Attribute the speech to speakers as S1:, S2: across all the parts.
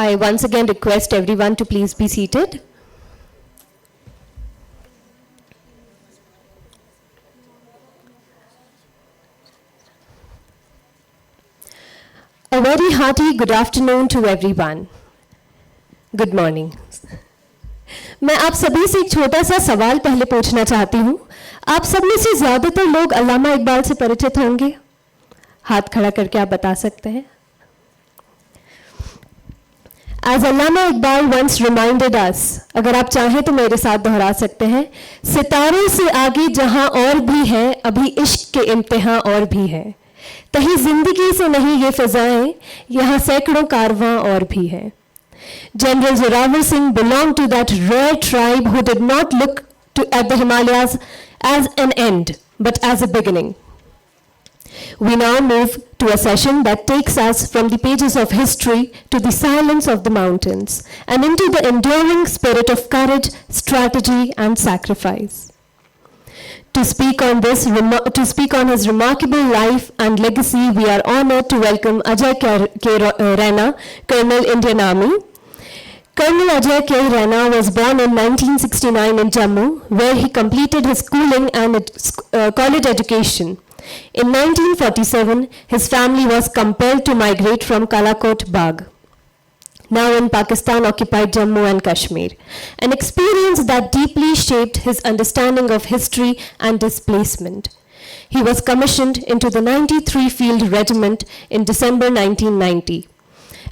S1: I once again request everyone to please be seated. A very hearty good afternoon to everyone. Good morning. मैं आप सभी से एक छोटा सा सवाल पहले पूछना चाहती हूँ. आप सब में से ज़्यादातर लोग अल्लामा इकबाल से परिचित होंगे. हाथ खड़ा करके आप बता सकते हैं. As Allama Iqbal once reminded us, अगर आप चाहें तो मेरे साथ दोहरा सकते हैं, सितारों से आगे जहां और भी है, अभी इश्क के इम्तिहान और भी है. कहीं जिंदगी से नहीं ये फिजाएं, यहाँ सैकड़ों कारवां और भी है. General Zorawar Singh belonged to that rare tribe who did not look at the Himalayas as an end, but as a beginning. We now move to a session that takes us from the pages of history to the silence of the mountains and into the enduring spirit of courage, strategy, and sacrifice. To speak on his remarkable life and legacy, we are honored to welcome Ajay Raina, Colonel, Indian Army. Colonel Ajay K. Raina was born in 1969 in Jammu, where he completed his schooling and college education. In 1947, his family was compelled to migrate from Kalakot Bagh, now in Pakistan-occupied Jammu and Kashmir, an experience that deeply shaped his understanding of history and displacement. He was commissioned into the 93 Field Regiment in December 1990.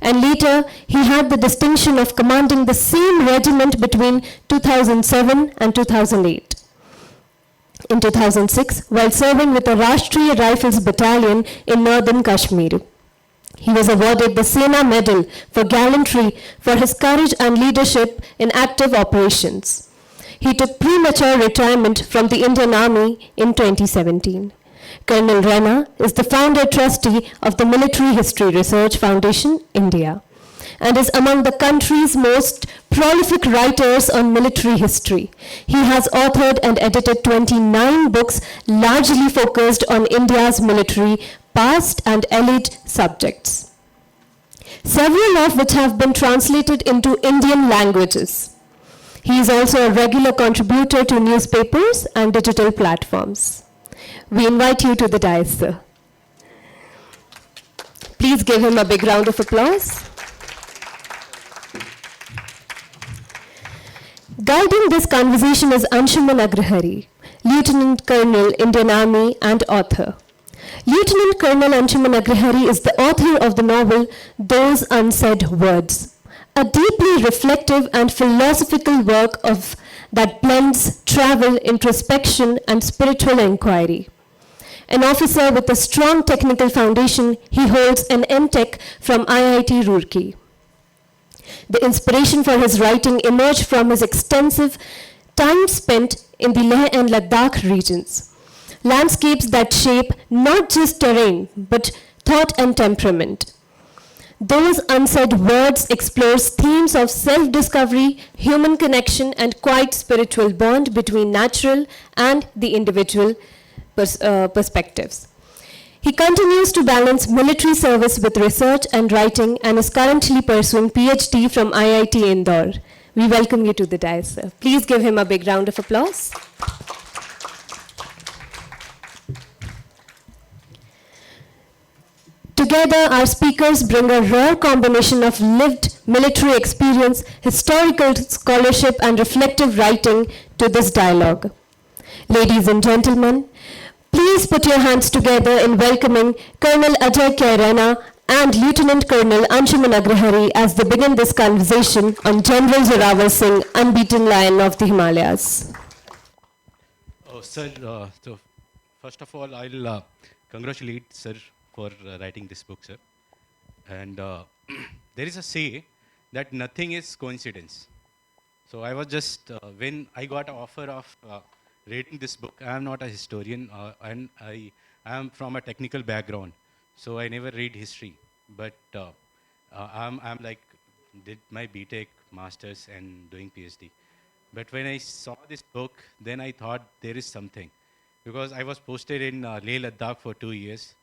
S1: And later, he had the distinction of commanding the same regiment between 2007 and 2008. In 2006, while serving with the Rashtriya Rifles Battalion in northern Kashmir, he was awarded the Sena Medal for gallantry for his courage and leadership in active operations. He took premature retirement from the Indian Army in 2017. Colonel Raina is the founder trustee of the Military History Research Foundation, India, and is among the country's most prolific writers on military history. He has authored and edited 29 books, largely focused on India's military past and allied subjects, several of which have been translated into Indian languages. He is also a regular contributor to newspapers and digital platforms. We invite you to the dais, sir. Please give him a big round of applause. Guiding this conversation is Anshuman Agrahri, Lieutenant Colonel, Indian Army, and author. Lieutenant Colonel Anshuman Agrahri is the author of the novel Those Unsaid Words, a deeply reflective and philosophical work that blends travel, introspection, and spiritual inquiry. An officer with a strong technical foundation, he holds an M.Tech from IIT Roorkee. The inspiration for his writing emerged from his extensive time spent in the Leh and Ladakh regions, landscapes that shape not just terrain, but thought and temperament. Those Unsaid Words explores themes of self-discovery, human connection, and quiet spiritual bond between natural and the individual perspectives. He continues to balance military service with research and writing and is currently pursuing PhD from IIT Indore. We welcome you to the dais, sir. Please give him a big round of applause. Together, our speakers bring a rare combination of lived military experience, historical scholarship, and reflective writing to this dialogue. Ladies and gentlemen, please put your hands together in welcoming Colonel Ajay K. Raina and Lieutenant Colonel Anshuman Agrahri as they begin this conversation on General Zorowar Singh, Unbeaten Lion of the Himalayas.
S2: Oh, sir, so first of all, I'll congratulate sir for writing this book, sir. And there is a say that nothing is coincidence. So I was just, when I got an offer of reading this book, I am not a historian and I am from a technical background. So I never read history, but I'm like, did my BTech, Masters and doing PhD. But when I saw this book, then I thought there is something. Because I was posted in Leh Ladakh for 2 years.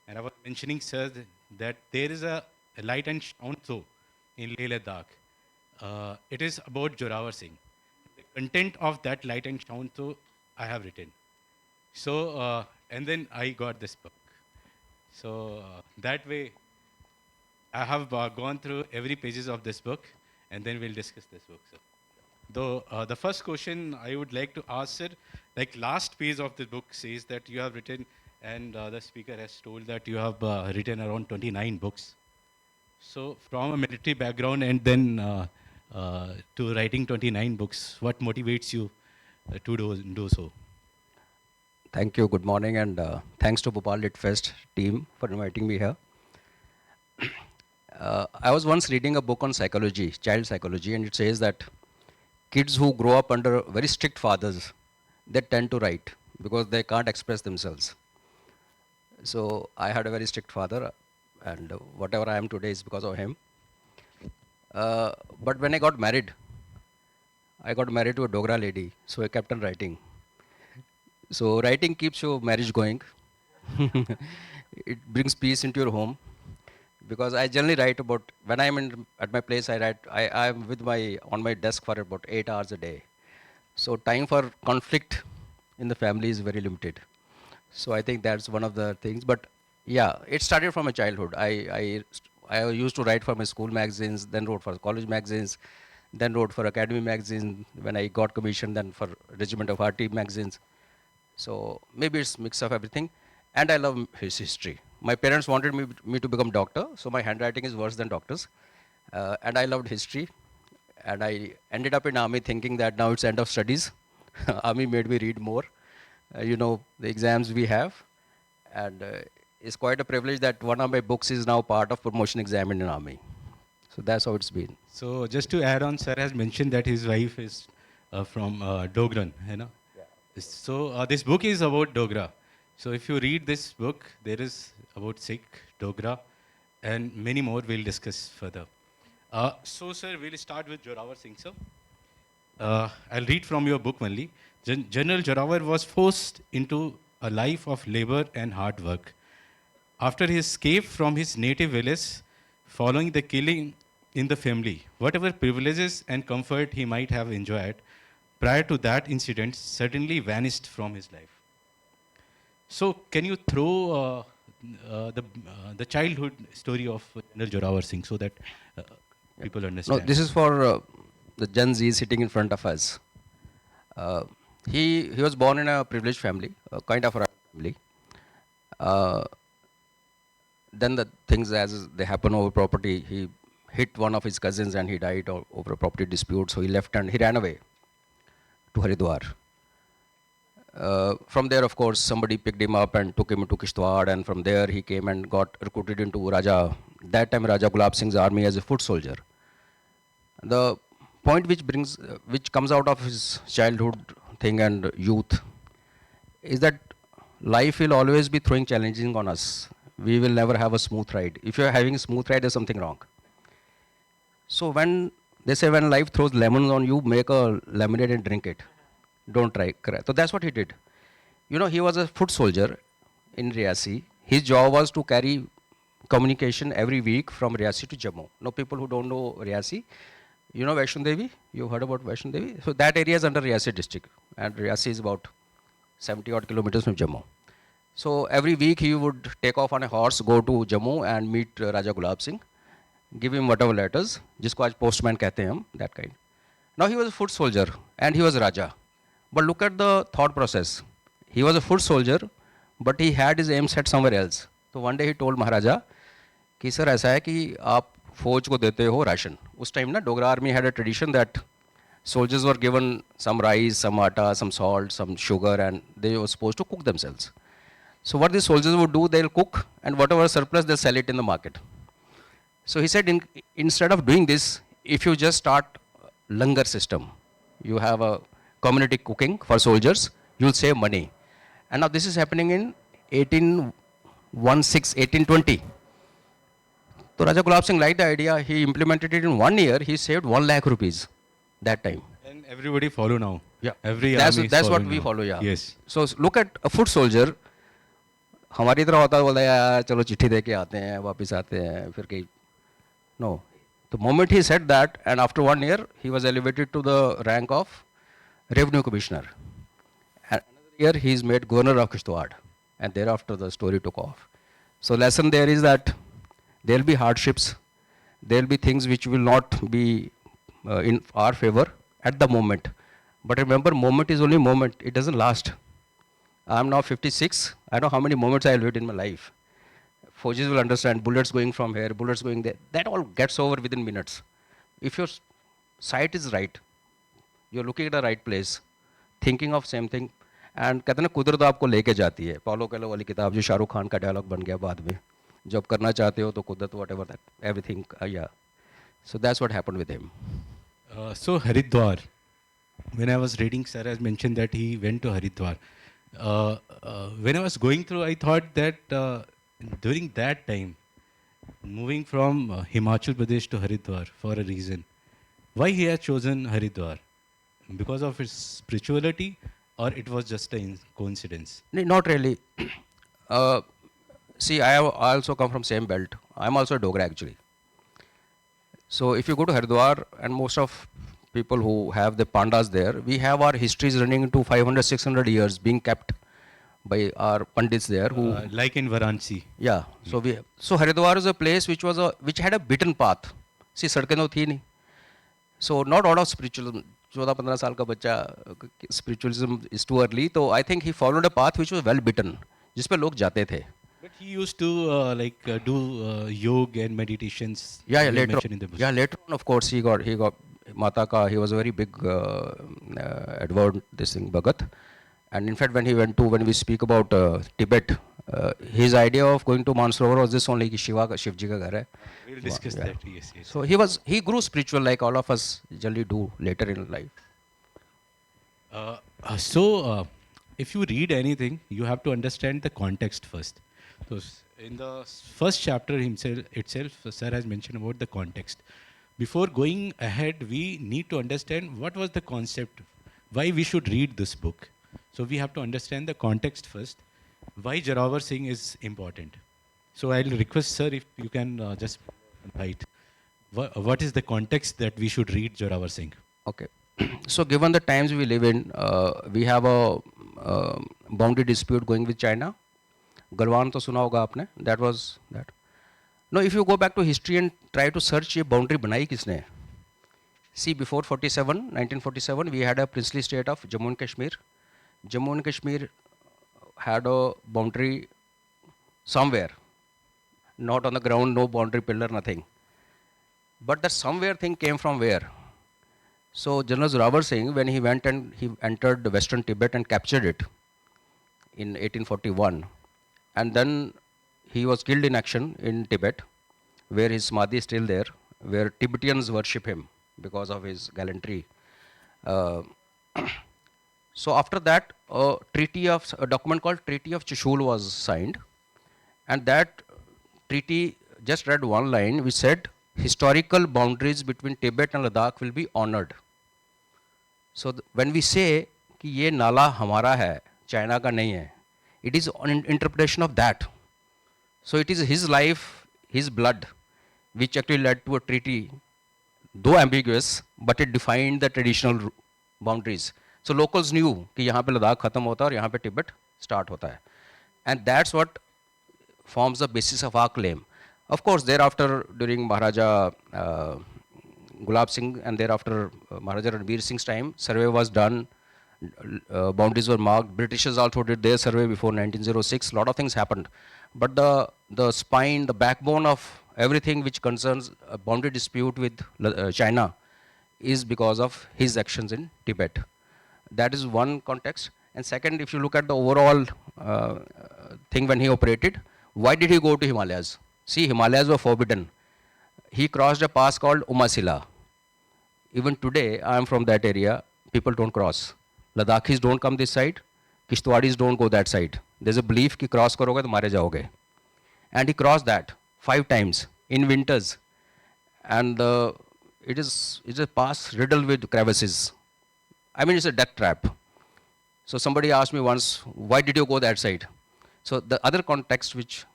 S2: And I was mentioning, sir, that there is a light and sound show in Leh Ladakh. It is about Zorawar Singh. The content of that light and sound, so I have written. So, and then I got this book. So that way, I have gone through every pages of this book, and then we'll discuss this book. So, though the first question I would like to ask, sir, like last page of the book says that you have written, and the speaker has told that you have written around 29 books. So, from a military background and then to writing 29 books, what motivates you to do so?
S3: Thank you. Good morning, and thanks to Bhopal Lit Fest team for inviting me here. I was once reading a book on psychology, child psychology, and it says that kids who grow up under very strict fathers, they tend to write because they can't express themselves. So I had a very strict father, and whatever I am today is because of him. But when I got married to a Dogra lady, so I kept on writing. So writing keeps your marriage going. It brings peace into your home. Because I generally write about, when I'm at my place, I'm on my desk for about 8 hours a day. So time for conflict in the family is very limited. So I think that's one of the things. But yeah, it started from my childhood. I used to write for my school magazines, then wrote for college magazines, then wrote for academy magazine. When I got commissioned, then for Regiment of RT magazines. So maybe it's mix of everything. And I love his history. My parents wanted me to become doctor, so my handwriting is worse than doctors. And I loved history. And I ended up in army thinking that now it's end of studies. Army made me read more. The exams we have. And it's quite a privilege that one of my books is now part of promotion exam in an army. So that's how it's been.
S2: So just to add on, sir has mentioned that his wife is from Dogran, you know.
S3: Yeah.
S2: So this book is about Dogra. So if you read this book, there is about Sikh, Dogra, and many more we'll discuss further. So sir, we'll start with Zorawar Singh, sir. I'll read from your book only. General Zorawar was forced into a life of labor and hard work. After his escape from his native village, following the killing in the family, whatever privileges and comfort he might have enjoyed prior to that incident suddenly vanished from his life. So, can you throw the childhood story of General Zorawar Singh so that people
S3: No,
S2: understand?
S3: this is for the Gen Z sitting in front of us. He was born in a privileged family, kind of a family. Then the things as they happen over property, he hit one of his cousins and he died over a property dispute. So he left and he ran away to Haridwar. From there, of course, somebody picked him up and took him to Kishtwar, and from there he came and got recruited into Raja, that time Raja Gulab Singh's army as a foot soldier. The point which comes out of his childhood thing and youth is that life will always be throwing challenges on us. We will never have a smooth ride. If you're having a smooth ride, there's something wrong. So when they say when life throws lemons on you, make a lemonade and drink it. Don't try. So that's what he did. He was a foot soldier in Riyasi. His job was to carry communication every week from Riyasi to Jammu. Now people who don't know Riyasi, Vaishno Devi? You've heard about Vaishno Devi? So that area is under Riyasi district. And Riyasi is about 70 odd kilometers from Jammu. So every week he would take off on a horse, go to Jammu and meet Raja Gulab Singh, give him whatever letters, jisko aaj postman kehte hain hum, that kind. Now he was a foot soldier and he was Raja. But look at the thought process. He was a foot soldier, but he had his aim set somewhere else. So one day he told Maharaja, कि sir ऐसा है कि आप फौज को देते हो ration. उस time ना Dogra army had a tradition that soldiers were given some rice, some atta, some salt, some sugar, and they were supposed to cook themselves. So what these soldiers would do, they'll cook, and whatever surplus, they'll sell it in the market. So he said, instead of doing this, if you just start langar system, you have a community cooking for soldiers, you'll save money. And now this is happening in 1820. So Raja Gulab Singh liked the idea. He implemented it in 1 year. He saved 1 lakh rupees that time.
S2: And everybody follow now.
S3: Yeah,
S2: Every
S3: that's
S2: army is
S3: what
S2: following
S3: we
S2: now.
S3: follow. Yeah.
S2: Yes.
S3: So look at a foot soldier. हमारी तरह होता है बोलता है यार चलो चिट्ठी दे के आते हैं वापस आते हैं फिर कहीं no The moment he said that, and after 1 year, he was elevated to the rank of Revenue Commissioner. And another year, he is made Governor of Kishtwar. And thereafter, the story took off. So lesson there is that there will be hardships. There will be things which will not be in our favor at the moment. But remember, moment is only moment. It doesn't last. I'm now 56. I know how many moments I lived in my life. Faujis will understand, bullets going from here, bullets going there. That all gets over within minutes. If your sight is right, you're looking at the right place, thinking of same thing, and कहते हैं ना कुदरत आपको लेके जाती है. paulo coelho वाली किताब जो शाहरुख खान का डायलॉग बन गया बाद में, जब करना चाहते हो तो कुदरत whatever that everything yeah. So that's what happened with him.
S2: So Haridwar, when I was reading, sir has mentioned that he went to Haridwar. When I was going through, I thought that during that time, moving from Himachal Pradesh to Haridwar for a reason, why he has chosen Haridwar? Because of his spirituality, or it was just a coincidence?
S3: Not really. See, I also come from same belt. I'm also a Dogra actually. So if you go to Haridwar, and most of people who have the pandas there, we have our histories running into 500, 600 years being kept by our pandits there. Who
S2: like in Varanasi.
S3: Yeah. So Haridwar is a place which had a beaten path. See, सड़कें तो थी नहीं. So not all of spiritualism. 14-15 साल का बच्चा spiritualism is too early. So I think he followed a path which was well beaten, जिस पे लोग जाते थे.
S2: But he used to do yoga and meditations.
S3: Yeah,
S2: you
S3: later.
S2: mentioned in the book.
S3: Yeah, later on, of course, he got Mata ka. He was a very big advert this thing Bhagat. And in fact, when we speak about Tibet, his idea of going to Mansarovar was this only, ki Shivji ka ghar hai.
S2: We'll discuss that. Yes.
S3: So he grew spiritual like all of us generally do later in life.
S2: If you read anything, you have to understand the context first. So in the first chapter itself, sir has mentioned about the context. Before going ahead, we need to understand what was the concept, why we should read this book. So we have to understand the context first, why Zorowar Singh is important. So I'll request sir if you can just write. What is the context that we should read Zorowar Singh?
S3: Okay. So given the times we live in, we have a boundary dispute going with China. Galwan to suna hoga aapne. That was that. Now if you go back to history and try to search ये boundary बनाई किसने? See, before 1947, we had a princely state of Jammu and Kashmir. Jammu and Kashmir had a boundary somewhere, not on the ground, no boundary pillar, nothing. But that somewhere thing came from where? So General Zorowar Singh, when he went and he entered Western Tibet and captured it in 1841, and then he was killed in action in Tibet, where his samadhi is still there, where Tibetans worship him because of his gallantry. So after that, a document called Treaty of Chishul was signed, and that treaty just read one line which said historical boundaries between Tibet and Ladakh will be honored. So when we say कि ये नाला हमारा है, China का नहीं है, it is an interpretation of that. So it is his life, his blood, which actually led to a treaty, though ambiguous, but it defined the traditional boundaries. So locals knew कि यहाँ पे लद्दाख खत्म होता है और यहाँ पे Tibet start होता है. And that's what forms the basis of our claim. Of course, thereafter, during Maharaja Gulab Singh and thereafter Maharaja Ranbir Singh's time, survey was done, boundaries were marked. Britishers also did their survey before 1906. A lot of things happened. But the spine, the backbone of everything which concerns a boundary dispute with China is because of his actions in Tibet. That is one context. And second, if you look at the overall thing when he operated, why did he go to Himalayas? See, Himalayas were forbidden. He crossed a pass called Umasila. Even today, I am from that area, people don't cross. Ladakhis don't come this side, Kishtwadis don't go that side. There's a belief कि cross करोगे तो मारे जाओगे. And he crossed that 5 times in winters. And it is a pass riddled with crevices. I mean, it's a death trap. So somebody asked me once, why did you go that side? So the other context which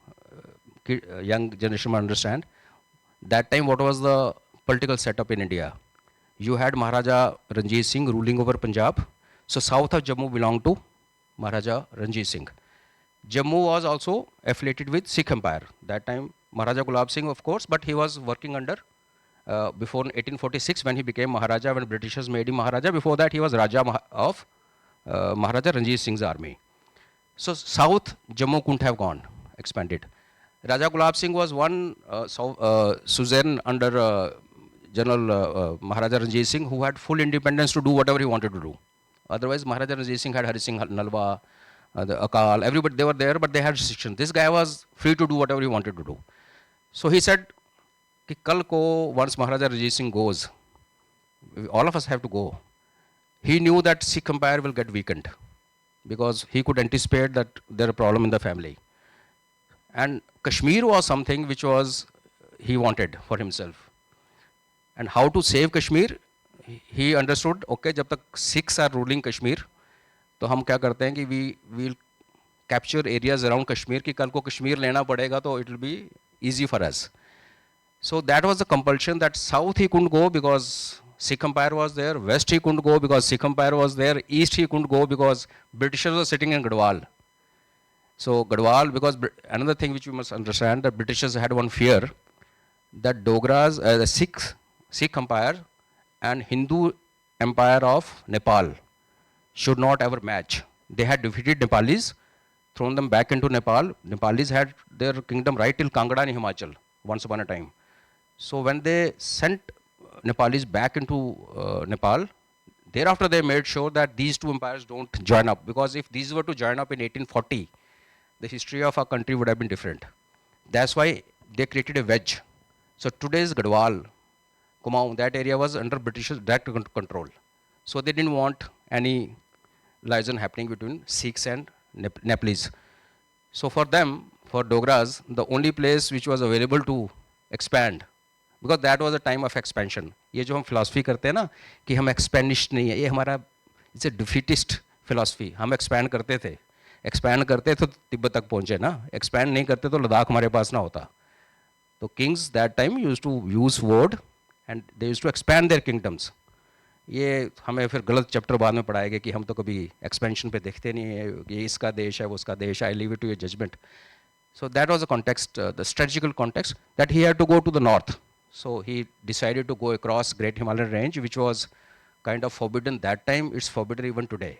S3: young generation will understand, that time what was the political setup in India. You had Maharaja Ranjit Singh ruling over Punjab. So south of Jammu belonged to Maharaja Ranjit Singh. Jammu was also affiliated with Sikh Empire. That time Maharaja Gulab Singh, of course, but he was working under before 1846 when he became Maharaja, when Britishers made him Maharaja. Before that, he was Raja of Maharaja Ranjit Singh's army. So south, Jammu couldn't have gone, expanded. Raja Gulab Singh was one suzerain under General Maharaja Ranjit Singh, who had full independence to do whatever he wanted to do. Otherwise, Maharaja Ranjit Singh had Hari Singh Nalwa, the Akal, everybody, they were there, but they had restrictions. This guy was free to do whatever he wanted to do. So he said, कि कल को once Maharaja Ranjit Singh goes, all of us have to go. He knew that Sikh Empire will get weakened because he could anticipate that there are problem in the family. And Kashmir was something which was he wanted for himself. And how to save Kashmir? He understood, okay, जब तक Sikhs are ruling Kashmir, तो हम क्या करते हैं कि we will capture areas around Kashmir कि कल को Kashmir लेना पड़ेगा तो it will be easy for us. So that was the compulsion that south he couldn't go because Sikh Empire was there, west he couldn't go because Sikh Empire was there, east he couldn't go because Britishers were sitting in Gadwal. So Gadwal, because another thing which you must understand, that Britishers had one fear, that Dogras, the Sikh Empire and Hindu Empire of Nepal should not ever match. They had defeated Nepalis, thrown them back into Nepal. Nepalis had their kingdom right till Kangra in Himachal, once upon a time. So when they sent Nepalis back into Nepal, thereafter they made sure that these two empires don't join up. Because if these were to join up in 1840, the history of our country would have been different. That's why they created a wedge. So today's Gadwal, Kumaon, that area was under British direct control. So they didn't want any liaison happening between Sikhs and Nepalese. So for them, for Dogras, the only place which was available to expand, because that was a time of expansion. ये जो हम philosophy करते हैं ना कि हम expansionist नहीं है, ये हमारा it's a defeatist philosophy. हम expand करते तो तिब्बत तक पहुँचे ना, expand नहीं करते तो लद्दाख हमारे पास ना होता. तो kings that time used to use word and they used to expand their kingdoms. ये हमें फिर गलत चैप्टर बाद में पढ़ाएगा कि हम तो कभी एक्सपेंशन पे देखते नहीं है, ये इसका देश है वो उसका देश है, I leave it to your judgment. So that was the context, the strategical context, that he had to go to the north. So he decided to go across Great Himalayan Range, which was kind of forbidden that time, it's forbidden even today.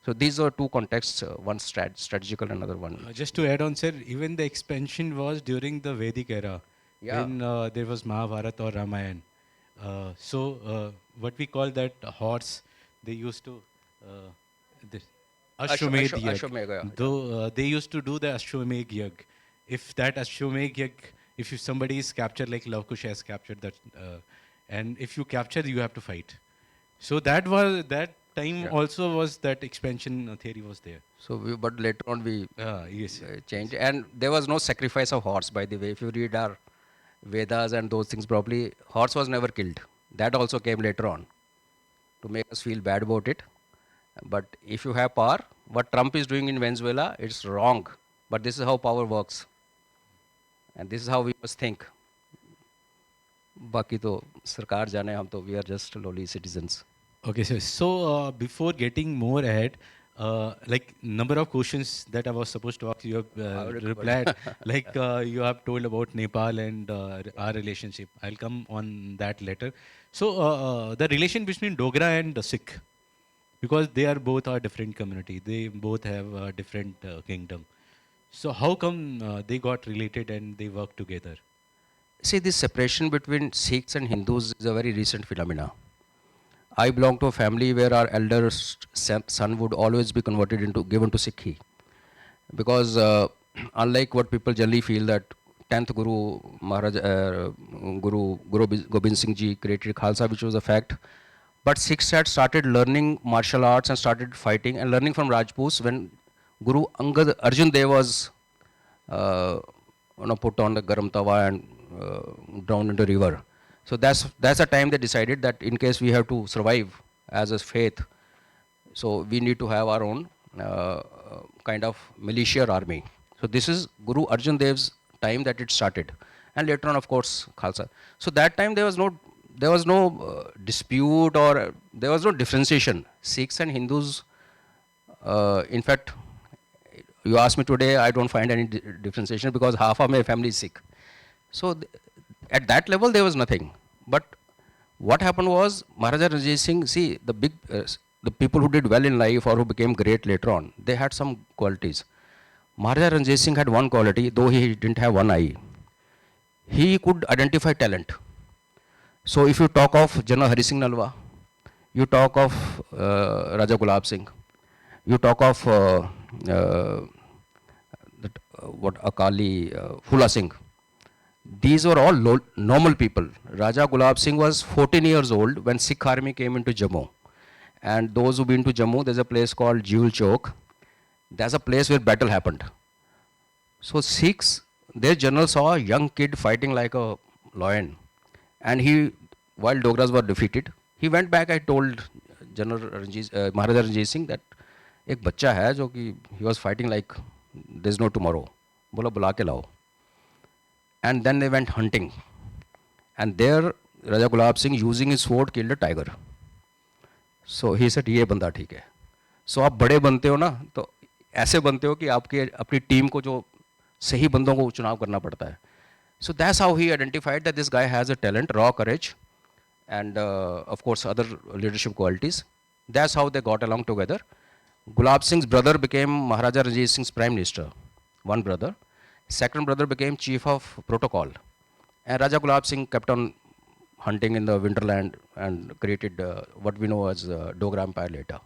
S3: So these are two contexts, one strategical, another one.
S2: Just to add on, sir, even the expansion was during the Vedic era,
S3: Yeah.
S2: when there was Mahabharata or Ramayana. What we call that horse, they used to this Ashwamedh
S3: Ashwamedh, yeah.
S2: Yag. Though they used to do the Ashwamedh Yag. If that Ashwamedh Yag, if somebody is captured, like Lavkush has captured that, and if you capture, you have to fight. So that was that time.
S3: Yeah.
S2: Also was that expansion theory was there.
S3: So but later on we
S2: Yes.
S3: changed, and there was no sacrifice of horse, by the way. If you read our Vedas and those things properly, horse was never killed. That also came later on to make us feel bad about it. But if you have power, what Trump is doing in Venezuela, it's wrong. But this is how power works. And this is how we must think. बाकी तो सरकार जाने, हम तो we are just lowly citizens.
S2: Okay, sir. So before getting more ahead, like number of questions that I was supposed to ask, you have replied. Like you have told about Nepal and our relationship. I'll come on that later. So the relation between Dogra and Sikh, because they are both a different community. They both have a different kingdom. So how come they got related and they work together?
S3: See, this separation between Sikhs and Hindus is a very recent phenomena. I belong to a family where our elder son would always be converted into, given to Sikhi. Because unlike what people generally feel that 10th Guru, Maharaj, Guru Gobind Singh Ji created Khalsa, which was a fact. But Sikhs had started learning martial arts and started fighting and learning from Rajputs when Guru Angad Arjun Dev was put on the garam tawa and drowned into river. So that's a time they decided that in case we have to survive as a faith, so we need to have our own kind of militia army. So this is Guru Arjan Dev's time that it started. And later on, of course, Khalsa. So that time there was no there was no dispute or there was no differentiation. Sikhs and Hindus, in fact, you ask me today, I don't find any differentiation because half of my family is Sikh. So at that level, there was nothing. But what happened was Maharaja Ranjit Singh, see, the people who did well in life or who became great later on, they had some qualities. Maharaja Ranjit Singh had one quality, though he didn't have one eye. He could identify talent. So if you talk of General Hari Singh Nalwa, you talk of Raja Gulab Singh, you talk of Akali, Phula Singh. These were all normal people. Raja Gulab Singh was 14 years old when Sikh army came into Jammu. And those who've been to Jammu, there's a place called Jewel Chowk. That's a place where battle happened. So Sikhs, their general saw a young kid fighting like a lion. And he, while Dogras were defeated, he went back. I told General Maharaja Ranjit Singh that एक बच्चा है जो कि he was fighting like there's no tomorrow. बोला बुला के लाओ. And then they went hunting. And there Raja Gulab Singh using his sword killed a tiger. So he said ये बंदा ठीक है. So आप बड़े बनते हो ना तो ऐसे बनते हो कि आपके अपनी टीम को जो सही बंदों को चुनाव करना पड़ता है. So that's how he identified that this guy has a talent, raw courage, and of course other leadership qualities. That's how they got along together. Gulab Singh's brother became Maharaja Ranjit Singh's prime minister, one brother. Second brother became chief of protocol. And Raja Gulab Singh kept on hunting in the Winterland and created what we know as Dogra Empire later.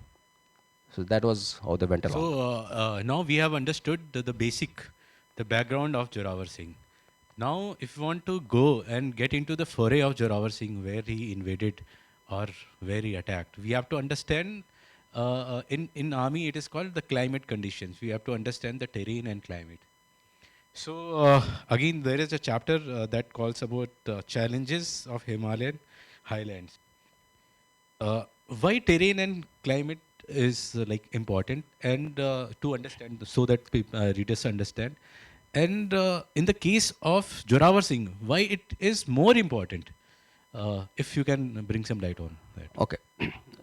S3: So that was how they went along.
S2: So now we have understood the background of Zorowar Singh. Now, if you want to go and get into the foray of Zorowar Singh, where he invaded or where he attacked, we have to understand, in army it is called the climate conditions. We have to understand the terrain and climate. So again, there is a chapter that calls about challenges of Himalayan highlands. Why terrain and climate is important, and to understand so that readers understand. And in the case of Zorowar Singh, why it is more important? If you can bring some light on that.
S3: Okay.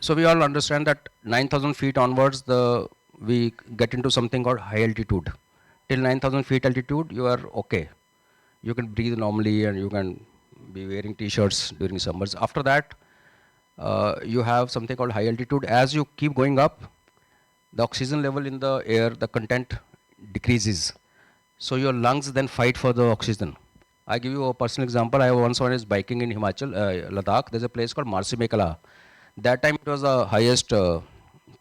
S3: So we all understand that 9,000 feet onwards, we get into something called high altitude. Till 9,000 feet altitude, you are okay. You can breathe normally and you can be wearing t-shirts during summers. After that, you have something called high altitude. As you keep going up, the oxygen level in the air, the content decreases. So your lungs then fight for the oxygen. I give you a personal example. I once was biking in Himachal, Ladakh. There's a place called Marsi Mekala. That time it was the highest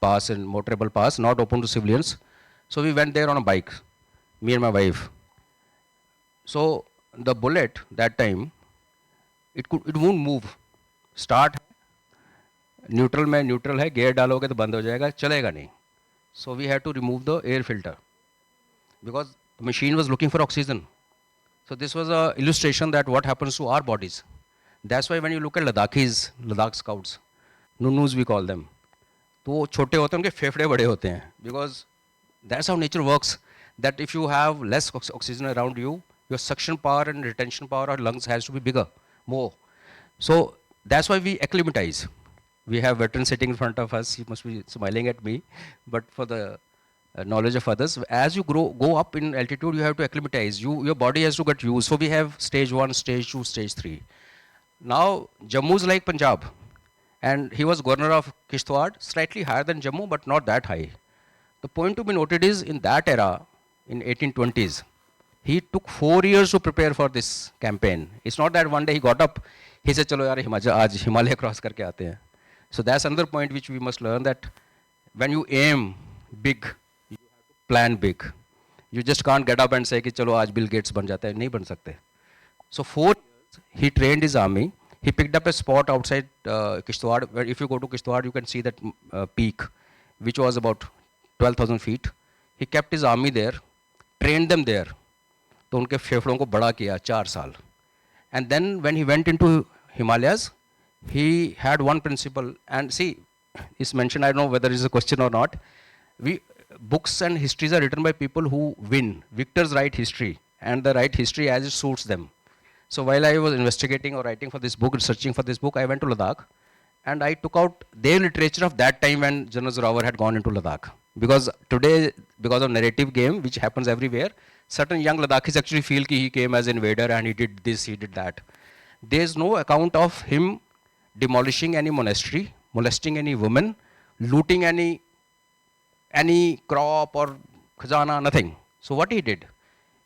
S3: pass in motorable pass, not open to civilians. So we went there on a bike, me and my wife. So the bullet that time, it won't move. Start neutral में neutral है, gear डालोगे तो बंद हो जाएगा, चलेगा नहीं. So we had to remove the air filter because the machine was looking for oxygen. So this was an illustration that what happens to our bodies. That's why when you look at Ladakhis, Ladakh scouts, Nunnus we call them, तो वो छोटे होते हैं, उनके फेफड़े बड़े होते हैं, because that's how nature works. That if you have less oxygen around you, your suction power and retention power of lungs has to be bigger, more. So that's why we acclimatize. We have veterans sitting in front of us. He must be smiling at me, but for the knowledge of others, as you go up in altitude, you have to acclimatize. Your body has to get used. So we have stage 1, stage 2, stage 3. Now Jammu is like Punjab, and he was governor of Kishtwar, slightly higher than Jammu, but not that high. The point to be noted is, in that era, in 1820s, he took 4 years to prepare for this campaign. It's not that one day he got up, he said, "Chalo yaar, aaj Himalaya cross karke aate hain." So that's another point which we must learn, that when you aim big, you have to plan big. You just can't get up and say, "Ki chalo aaj Bill Gates ban jata hai." Nahi ban sakte. So 4 years he trained his army. He picked up a spot outside Kishtwar, where if you go to Kishtwar, you can see that peak, which was about 12,000 feet. He kept his army there, trained them there. तो उनके फेफड़ों को बड़ा किया 4 साल. And then when he went into Himalayas, he had one principle. And see, it's mentioned, I don't know whether it's a question or not. Books and histories are written by people who win. Victors write history, and they write history as it suits them. So while I was investigating or writing for this book, researching for this book, I went to Ladakh, and I took out their literature of that time when General Zorawar had gone into Ladakh. Because today, because of narrative game, which happens everywhere, certain young Ladakhis actually feel that he came as invader and he did this, he did that. There is no account of him demolishing any monastery, molesting any woman, looting any crop or khazana, nothing. So what he did,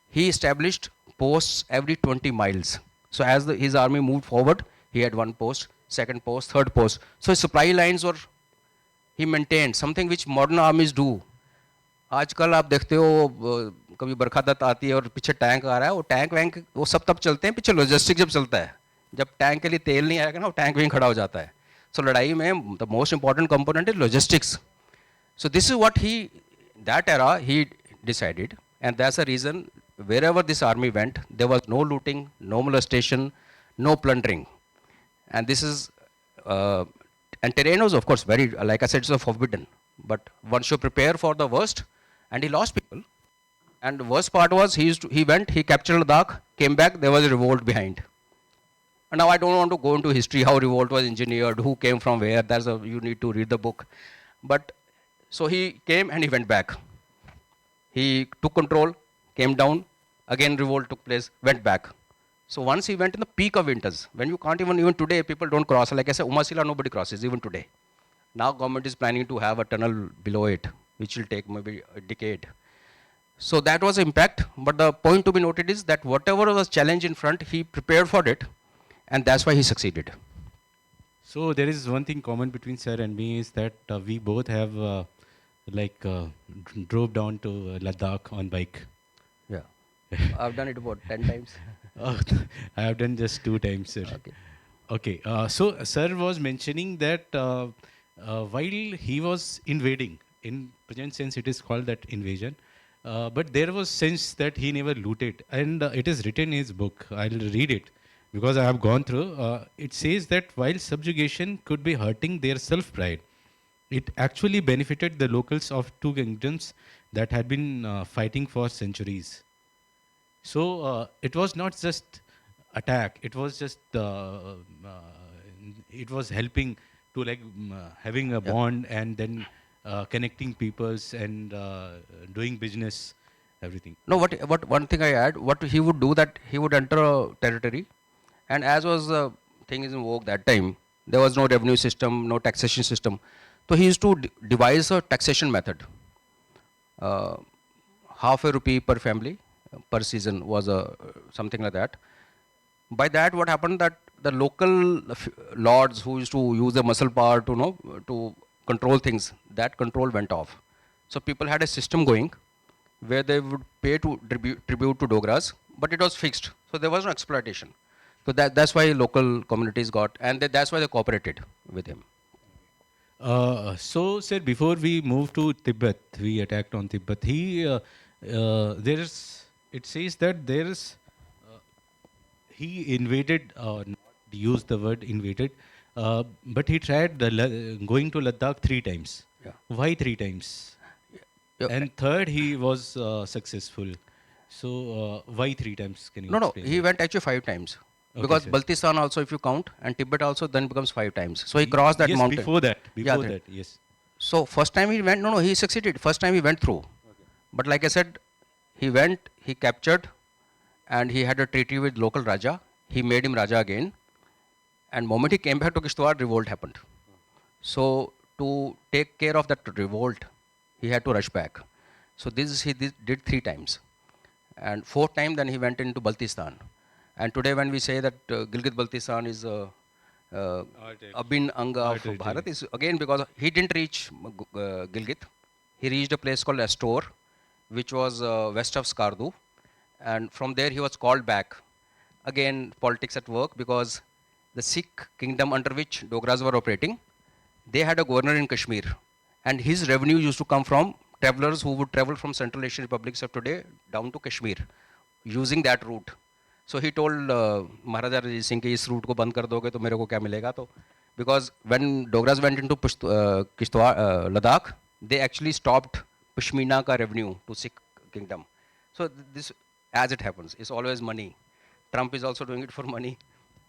S3: he established posts every 20 miles. So as his army moved forward, he had one post, second post, third post. So his supply lines were, he maintained something which modern armies do. आजकल आप देखते हो कभी बरखा आती है और पीछे tank आ रहा है, वो टैंक वैंक वो सब तब चलते हैं, पीछे लॉजिस्टिक जब चलता है, जब टैंक के लिए तेल नहीं आएगा ना, वो टैंक वहीं खड़ा हो जाता है. सो लड़ाई में the most important component is logistics. So this is what that era he decided, and that's the reason wherever this army went, there was no looting, no molestation, no plundering. And this is, and terrain was of course very, like I said, it's forbidden. But one should prepare for the worst, and he lost people. And the worst part was he went, he captured Ladakh, came back, there was a revolt behind. And now I don't want to go into history, how revolt was engineered, who came from where, you need to read the book. But so he came and he went back. He took control, came down, again revolt took place, went back. So once he went in the peak of winters, when you can't even today, people don't cross. Like I said, Umasila, nobody crosses, even today. Now government is planning to have a tunnel below it, which will take maybe a decade. So that was impact, but the point to be noted is that whatever was challenge in front, he prepared for it, and that's why he succeeded.
S2: So there is one thing common between sir and me is that we both have drove down to Ladakh on bike.
S3: Yeah, I've done it about 10 times.
S2: I have done just 2 times, sir. Okay. So sir was mentioning that while he was invading, in present sense it is called that invasion, but there was sense that he never looted, and it is written in his book. I'll read it because I have gone through. It says that while subjugation could be hurting their self-pride, it actually benefited the locals of 2 kingdoms that had been fighting for centuries. So it was not just attack; it was just it was helping to having a bond and then connecting peoples and doing business, everything.
S3: No, what one thing I add, what he would do that he would enter a territory, and as was the thing is in vogue that time, there was no revenue system, no taxation system. So he used to devise a taxation method. Half a rupee per family per season was something like that. By that, what happened that the local lords who used to use the muscle power to control things, that control went off. So people had a system going where they would pay to tribute to Dogras, but it was fixed. So there was no exploitation. So that's why local communities got, and that's why they cooperated with him.
S2: So, sir, before we moved to Tibet, we attacked on Tibet. It says that he invaded, not used the word invaded, but he tried going to Ladakh 3 times.
S3: Yeah.
S2: Why 3 times?
S3: Yeah.
S2: And third, he was successful. So, why 3 times? Can you
S3: No,
S2: explain
S3: he
S2: that?
S3: went actually 5 times.
S2: Okay,
S3: Because
S2: sir.
S3: Baltistan also, if you count, and Tibet also, then becomes 5 times. So he crossed that
S2: yes,
S3: mountain.
S2: Before that,
S3: Yeah,
S2: yes.
S3: So first time he went, he succeeded. First time he went through.
S2: Okay.
S3: But like I said, he went, he captured, and he had a treaty with local Raja. He made him Raja again. And moment he came back to Kishtwar, revolt happened. So to take care of that revolt, he had to rush back. So this he did 3 times. And 4th time then he went into Baltistan. And today when we say that Gilgit-Baltistan is Abhin Anga of Bharat, is again because he didn't reach Gilgit. He reached a place called Astor, which was west of Skardu. And from there he was called back. Again, politics at work, because the Sikh kingdom under which Dogras were operating, they had a governor in Kashmir. And his revenue used to come from travelers who would travel from Central Asian republics of today down to Kashmir, using that route. So he told Maharaja Ranjit Singh कि इस route को बंद कर दोगे तो मेरे को क्या मिलेगा तो, because when Dogras went into Kishtwar, Ladakh, they actually stopped Pashmina ka revenue to Sikh kingdom. So this, as it happens, is always money. Trump is also doing it for money.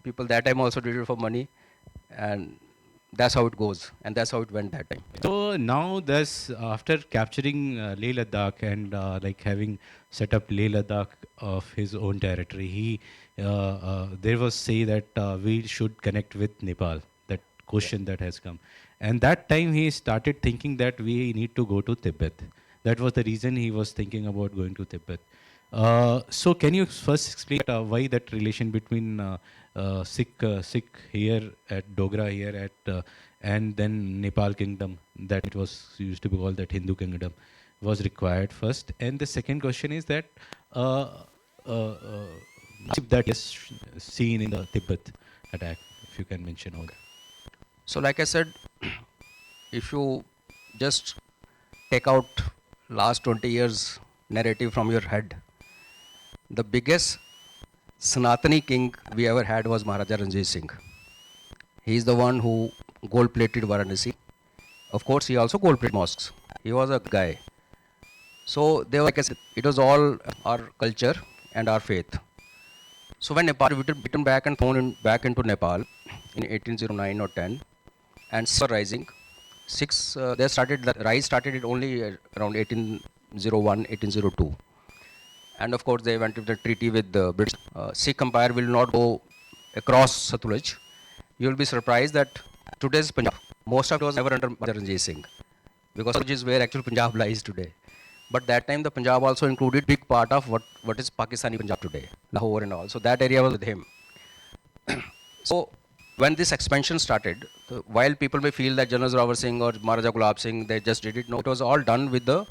S3: People that time also did it for money. And that's how it goes. And that's how it went that time.
S2: So now there's after capturing Leh Ladakh and like having set up Leh Ladakh of his own territory, he there was say that we should connect with Nepal. That question that has come, and that time he started thinking that we need to go to Tibet. That was the reason he was thinking about going to Tibet. So can you first explain why that relation between Sikh here at Dogra here at and then Nepal kingdom, that it was used to be called that Hindu kingdom, was required first? And the second question is that uh, uh, that is seen in the Tibet attack, if you can mention all that.
S3: So like I said, if you just take out last 20 years narrative from your head, the biggest Sanatani king we ever had was Maharaja Ranjit Singh. He is the one who gold-plated Varanasi. Of course, he also gold-plated mosques. He was a guy. So they were, like I said, it was all our culture and our faith. So when Nepal was beaten back and thrown back into Nepal in 1809 or 10, and Sikhs were rising, Sikhs, they started, the rise started it only around 1801, 1802. And of course, they went to the treaty with the British. Sikh Empire will not go across Satluj. You will be surprised that today's Punjab, most of it was never under Maharaja Ranjit Singh, because Satluj is where actual Punjab lies today. But that time, the Punjab also included big part of what is Pakistani Punjab today, Lahore and all. So that area was with him. So when this expansion started, while people may feel that General Zorawar Singh or Maharaja Gulab Singh, they just did it, no, it was all done with the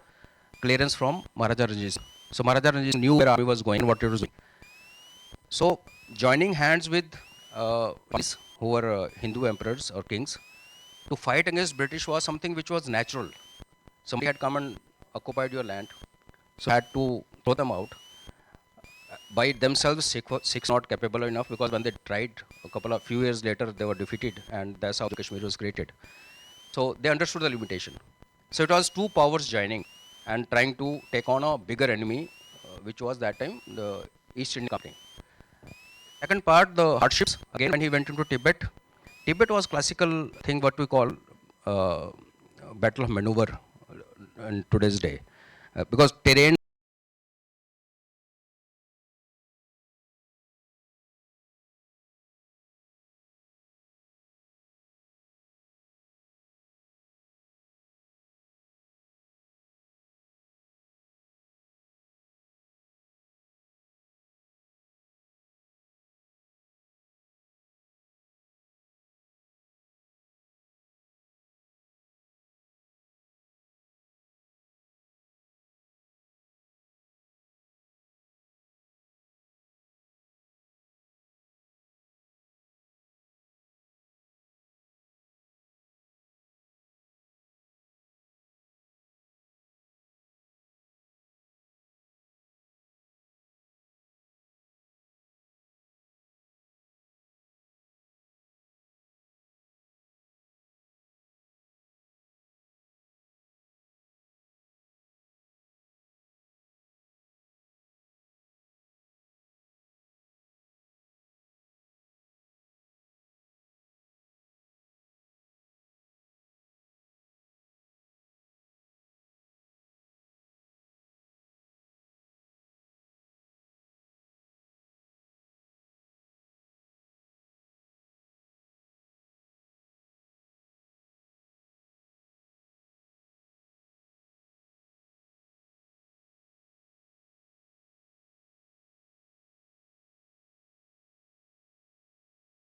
S3: clearance from Maharaja Ranjit Singh. So Maharaja Ranjit Singh knew where army was going, what it was doing. So joining hands with who were Hindu emperors or kings to fight against British was something which was natural. Somebody had come and occupied your land, so had to throw them out. By themselves, Sikhs not capable enough, because when they tried a few years later, they were defeated, and that's how Kashmir was created. So they understood the limitation. So it was two powers joining and trying to take on a bigger enemy, which was that time the East Indian Company. Second part, the hardships. Again, when he went into Tibet, Tibet was classical thing what we call battle of maneuver in today's day, because terrain